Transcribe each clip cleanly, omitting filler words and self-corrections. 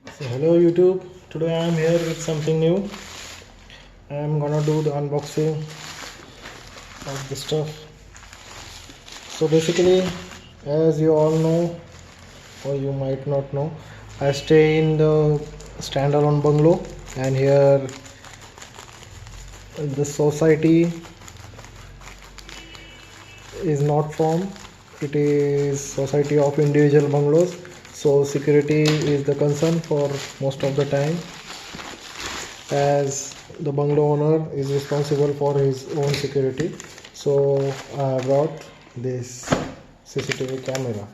So hello YouTube, today I am here with something new. I am gonna do the unboxing of the stuff. So basically, as you all know or you might not know, I stay in the standalone bungalow, and here the society is not formed. It is society of individual bungalows, so security is the concern for most of the time, as the bungalow owner is responsible for his own security. So I brought this CCTV camera.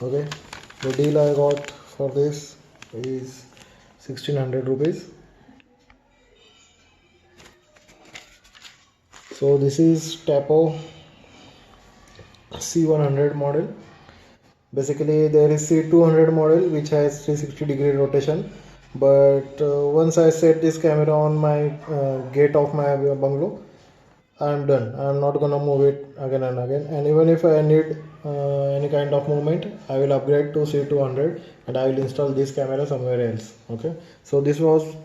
Okay, the deal I got for this is 1600 rupees. So this is Tapo C100 model. Basically there is C200 model which has 360-degree rotation, but once I set this camera on my gate of my bungalow, I'm done. I'm not gonna move it again and again. And even if I need any kind of movement, I will upgrade to C200 and I will install this camera somewhere else. Okay. So this was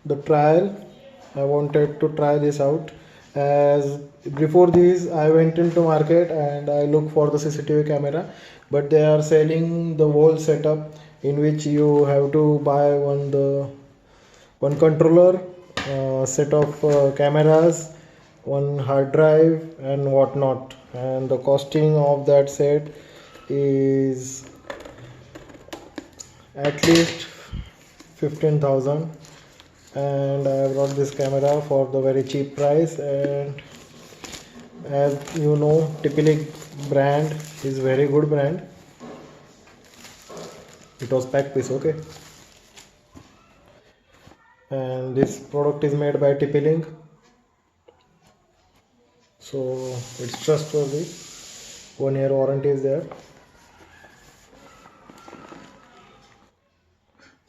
the trial. I wanted to try this out. As before this, I went into market and I looked for the CCTV camera, but they are selling the whole setup in which you have to buy one controller, set of cameras, one hard drive and whatnot, and the costing of that set is at least 15,000. And I brought this camera for the very cheap price. And as you know, Tipilic brand is very good brand. It was pack piece. Okay, and this product is made by TP-Link, so it's trustworthy. 1 year warranty is there.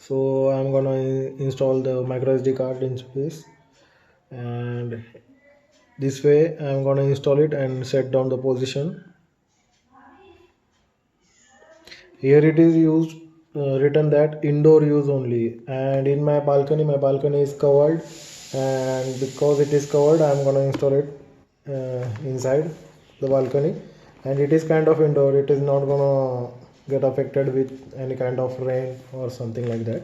So I'm gonna install the micro SD card into this, and this way I'm gonna install it and set down the position. Here it is used written that indoor use only, and in my balcony is covered, and because it is covered I'm gonna install it inside the balcony, and it is kind of indoor. It is not gonna get affected with any kind of rain or something like that.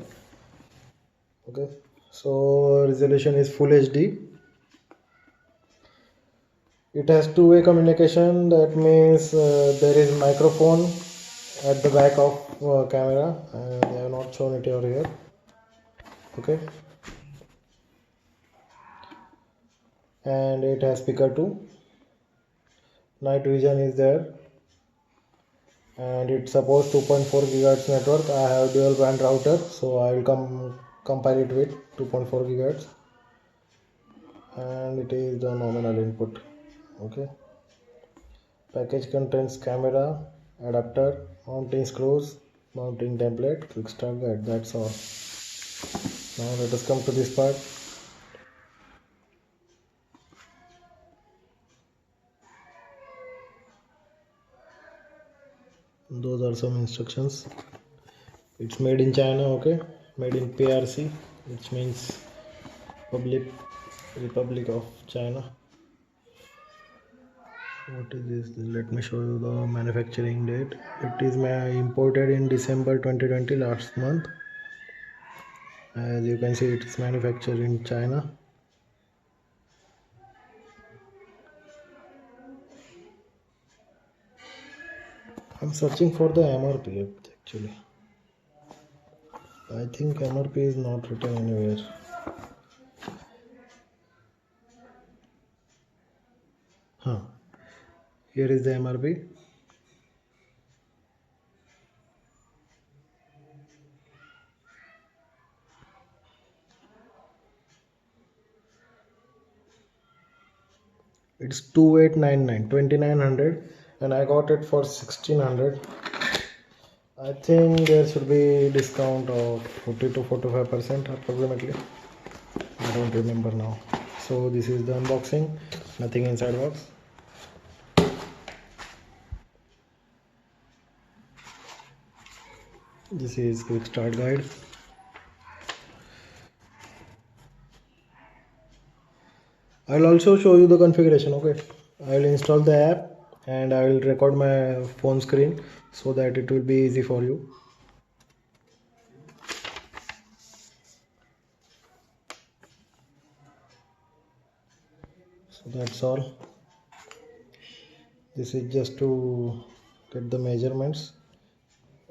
Okay, so resolution is full HD. It has two-way communication. That means there is microphone at the back of camera, and they have not shown it over here. Okay, and it has speaker too. Night vision is there, and it supports 2.4 gigahertz network. I have dual band router, so I will compile it with 2.4 gigahertz, and it is the nominal input. Okay, package contains camera, adapter, mounting screws, mounting template, quick start guide. That's all. Now let us come to this part. Those are some instructions. It's made in China. Okay, made in PRC, which means Republic of China. What is this? Let me show you the manufacturing date. It is imported in December 2020, last month. As you can see, it is manufactured in China. I'm searching for the MRP actually. I think MRP is not written anywhere. Huh. Here is the MRP. It's 2899, 2900, and I got it for 1600. I think there should be discount of 40 to 45% approximately. I don't remember now. So this is the unboxing. Nothing inside box. This is quick start guide. I'll also show you the configuration. Okay, I'll install the app and I will record my phone screen so that it will be easy for you. So that's all. This is just to get the measurements.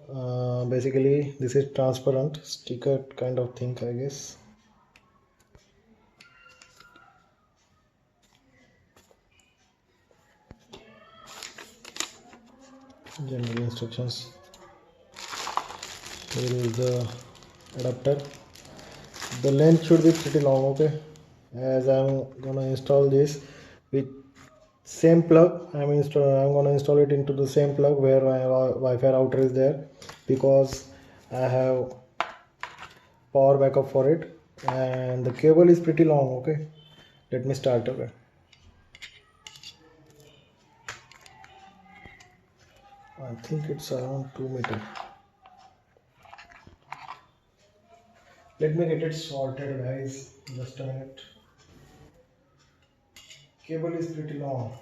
Basically this is transparent sticker kind of thing, I guess. General instructions. Here is the adapter. The length should be pretty long. Okay, as I'm gonna install this with same plug, I'm gonna install it into the same plug where my Wi-Fi router is there, because I have power backup for it, and the cable is pretty long. Okay, let me start. Okay, I think it's around 2 meters. Let me get it sorted, guys. Just a minute. Cable is pretty long.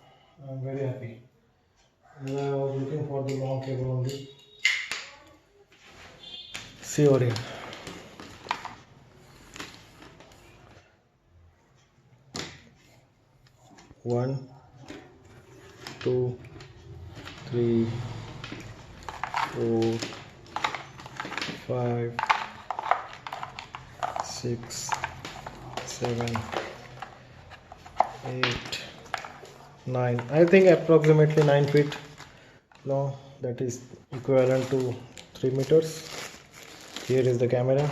I'm very happy. I was looking for the long cable only. See over here. 1, 2, 3, 4, 5, 6, 7, 8, 9. I think approximately 9 feet long. That is equivalent to 3 meters. Here is the camera.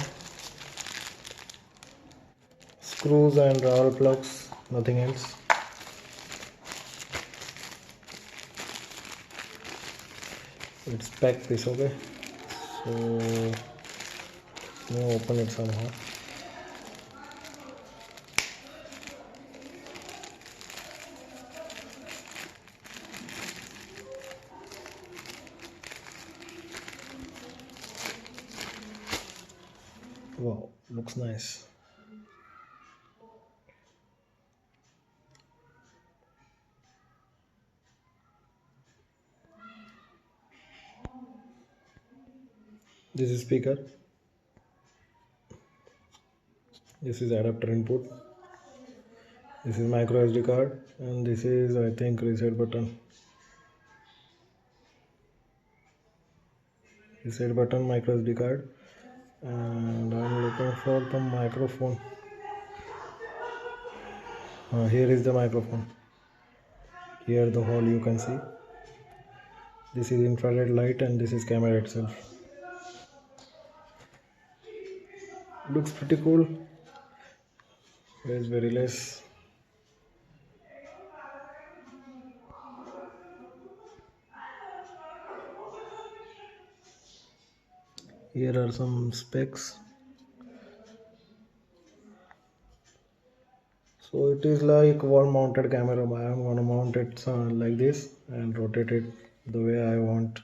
Screws and rubber plugs, nothing else. It's packed piece. Okay, so let me open it somehow. Wow, looks nice. This is speaker. This is adapter input. This is micro SD card, and this is, I think, reset button. Reset button, micro SD card, and I'm looking for the microphone. Here is the microphone. Here the hole you can see. This is infrared light, and this is camera itself. Looks pretty cool. It's very less. Here are some specs. So it is like wall mounted camera. I am gonna mount it like this and rotate it the way I want.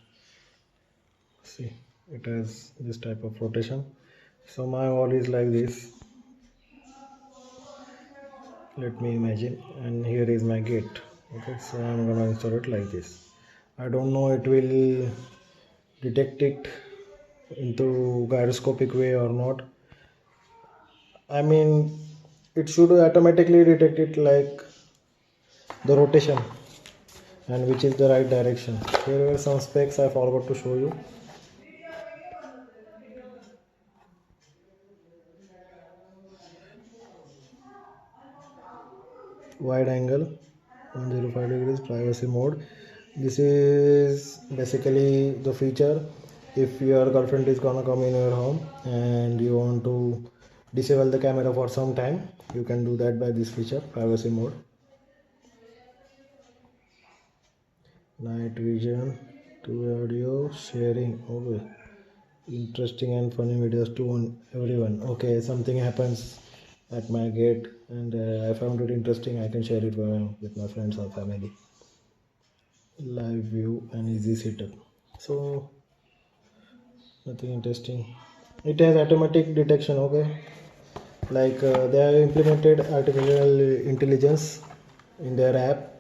See, it has this type of rotation. So my wall is like this. Let me imagine, and here is my gate. Okay, so I'm gonna install it like this. I don't know it will detect it into gyroscopic way or not. I mean, it should automatically detect it like the rotation and which is the right direction. Here are some specs I forgot to show you. Wide angle, 105 degrees, privacy mode. This is basically the feature if your girlfriend is gonna come in your home and you want to disable the camera for some time, you can do that by this feature, privacy mode. Night vision, to audio sharing. Okay, interesting and funny videos to everyone. Okay, something happens at my gate and I found it interesting, I can share it with my friends or family. Live view and easy setup. So nothing interesting. It has automatic detection. Okay, Like they have implemented artificial intelligence in their app,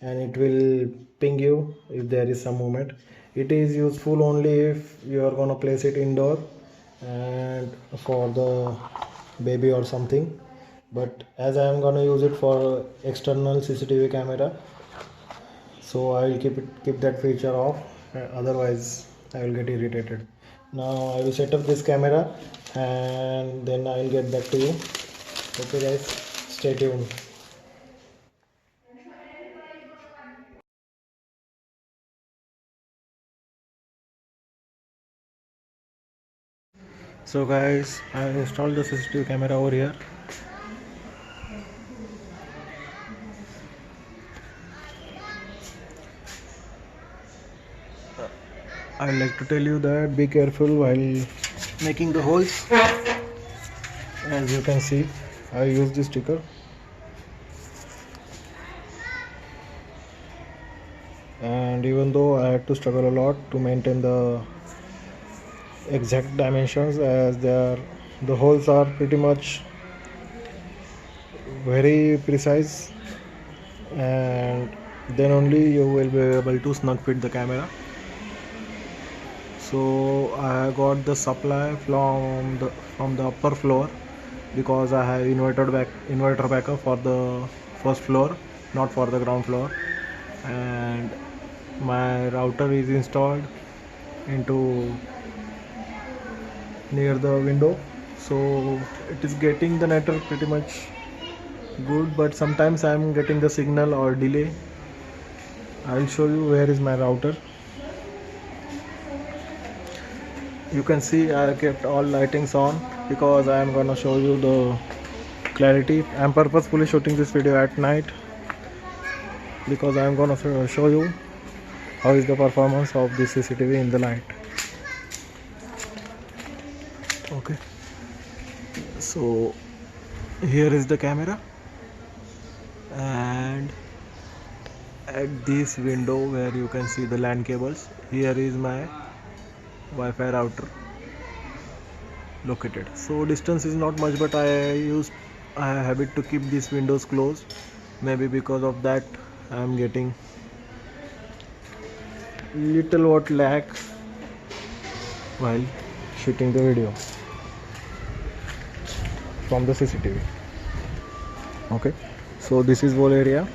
and it will ping you if there is some movement. It is useful only if you are gonna place it indoor and for the baby or something. But as I am gonna use it for external CCTV camera, so I will keep that feature off, otherwise I will get irritated. Now I will set up this camera and then I will get back to you. Okay guys, stay tuned. So guys, I installed the CCTV camera over here. I would like to tell you that be careful while making the holes. As you can see, I use this sticker, and even though I had to struggle a lot to maintain the exact dimensions, as the holes are pretty much very precise, and then only you will be able to snug fit the camera. So I got the supply from the upper floor, because I have inverter backup for the first floor, not for the ground floor. And my router is installed into near the window, so it is getting the network pretty much good, but sometimes I am getting the signal or delay. I'll show you where is my router. You can see I kept all lightings on because I am gonna show you the clarity. I'm purposefully shooting this video at night because I am gonna show you how is the performance of this CCTV in the night. Okay, so here is the camera, and at this window where you can see the LAN cables, here is my Wi-Fi router located. So distance is not much, but I have habit to keep these windows closed. Maybe because of that I am getting little what lag while shooting the video from the CCTV. Okay, so this is whole area.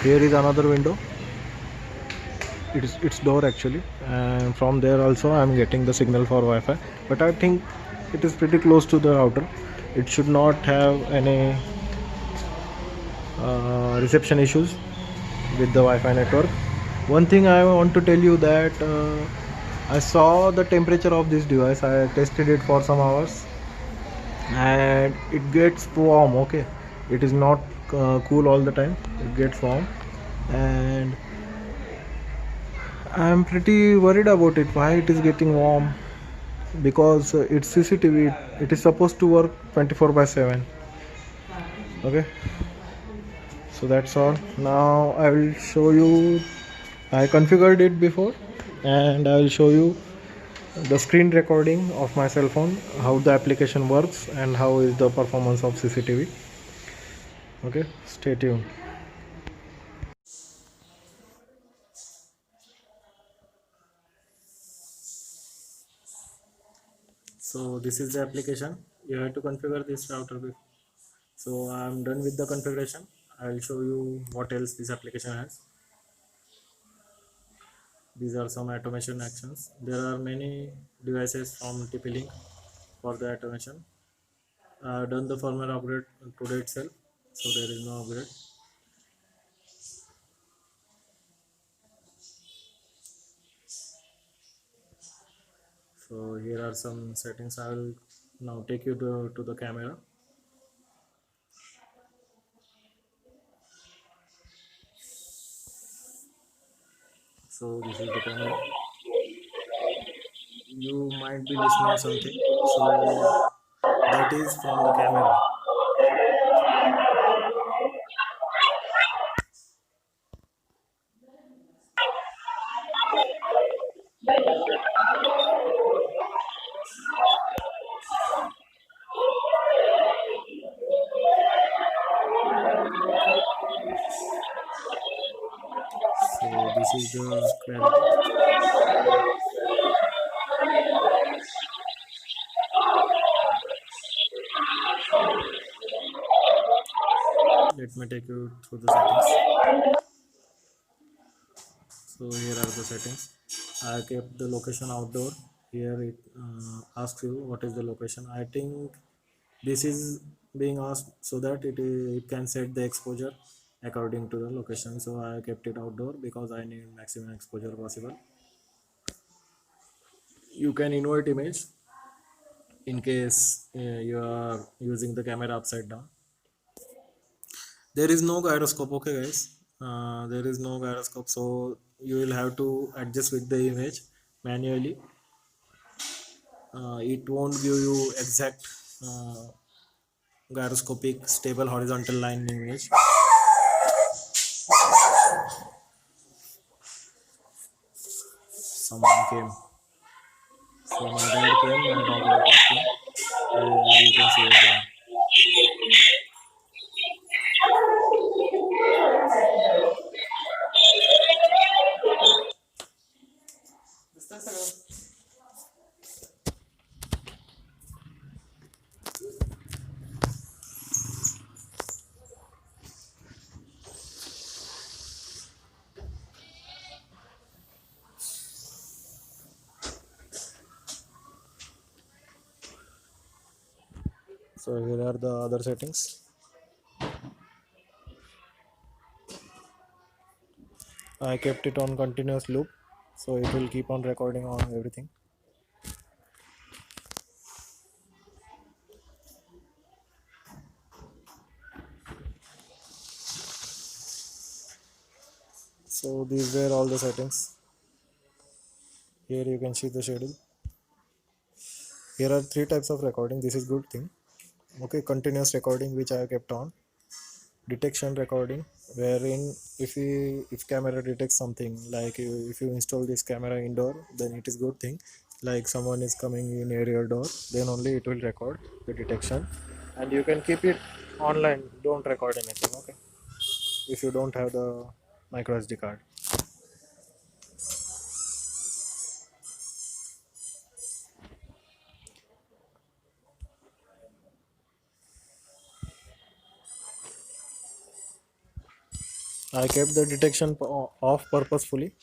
Here is another window. It's door actually, and from there also I am getting the signal for Wi-Fi, but I think it is pretty close to the router. It should not have any reception issues with the Wi-Fi network. One thing I want to tell you that I saw the temperature of this device. I tested it for some hours and it gets warm. Okay, it is not cool all the time, it gets warm, and I'm pretty worried about it, why it is getting warm, because it's CCTV, it is supposed to work 24/7. Okay, so that's all. Now I will show you, I configured it before, and I will show you the screen recording of my cell phone, how the application works and how is the performance of CCTV. Okay, stay tuned. So this is the application. You have to configure this router before. So I'm done with the configuration. I'll show you what else this application has. These are some automation actions. There are many devices from TP-Link for the automation. I've done the firmware upgrade today itself, so there is no upgrade. So here are some settings. I will now take you to the camera. So this is the camera. You might be listening something. So that is from the camera. is the clarity. Let me take you through the settings. So here are the settings. I kept the location outdoor. Here it asks you what is the location. I think this is being asked so that it can set the exposure according to the location. So I kept it outdoor because I need maximum exposure possible. You can invert image in case you are using the camera upside down. There is no gyroscope, okay guys. There is no gyroscope, so you will have to adjust with the image manually. It won't give you exact uh, gyroscopic stable horizontal line image. Someone came. So my dad came, my dog was walking, and you can see everything. So here are the other settings. I kept it on continuous loop, so it will keep on recording on everything. So these were all the settings. Here you can see the schedule. Here are three types of recording. This is good thing. Okay, continuous recording which I kept on. Detection recording, wherein if camera detects something, like if you install this camera indoor, then it is good thing. Like someone is coming in near your door, then only it will record the detection, and you can keep it online. Don't record anything. Okay, if you don't have the micro SD card. I kept the detection off purposefully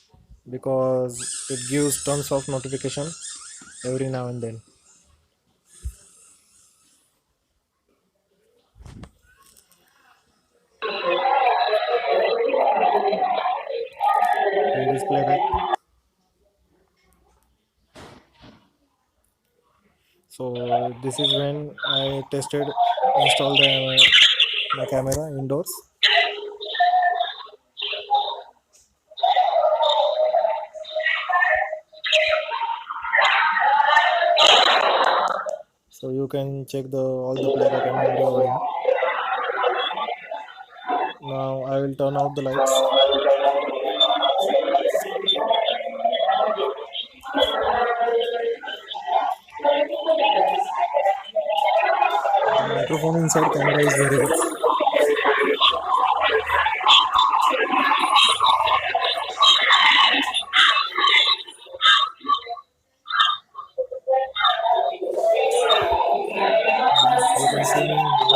because it gives tons of notification every now and then. Here is playback. So this is when I tested install my camera indoors. So you can check the all the playback and memory over here. Now I will turn out the lights. The microphone inside camera is very good. You can see me in the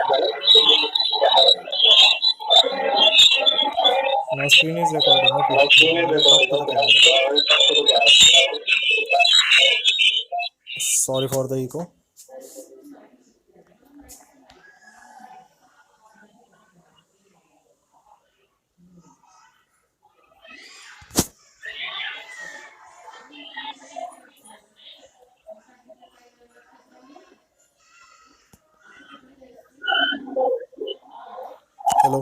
camera. Now screen is recording. Okay. Now I will talk to the camera. Sorry for the echo. Hello.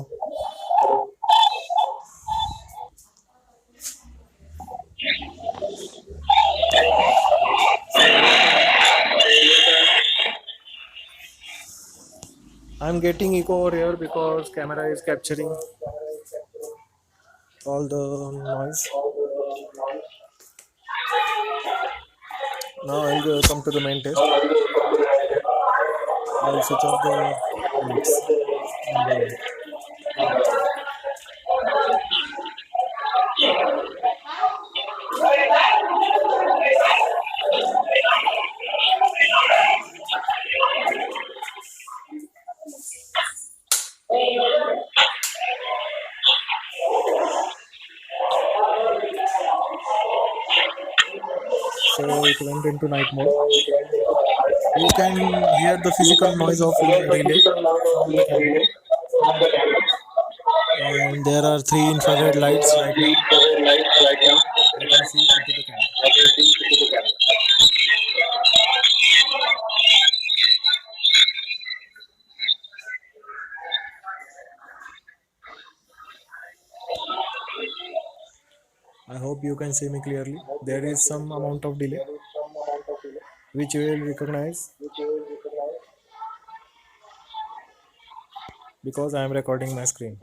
I'm getting echo over here because camera is capturing all the noise. Now I'll come to the main test. I'll switch off the lights. And, so it went into night mode. You can hear the physical noise of relay from the camera, and there are three infrared lights right now. I can see into the camera. I hope you can see me clearly. There is some amount of delay, which you will recognize because I am recording my screen.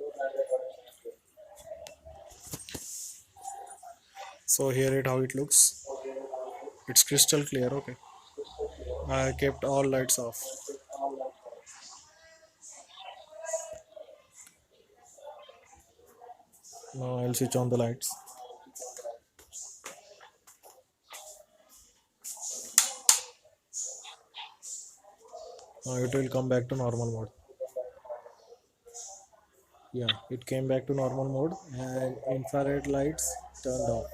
So here it how it looks. It's crystal clear. Okay. I kept all lights off. Now I'll switch on the lights. Now it will come back to normal mode. Yeah, it came back to normal mode and infrared lights turned off.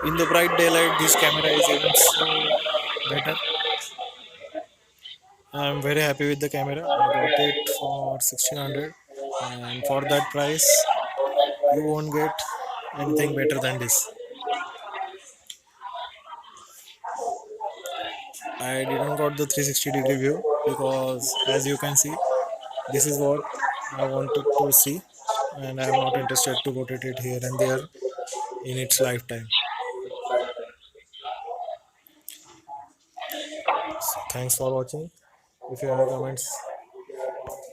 In the bright daylight, this camera is even so better. I'm very happy with the camera. I got it for 1600, and for that price, you won't get anything better than this. I didn't got the 360-degree view because, as you can see, this is what I wanted to see, and I am not interested to rotate it here and there in its lifetime. Thanks for watching. If you have comments,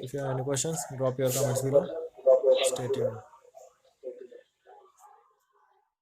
if you have any questions, drop your comments below. Stay tuned.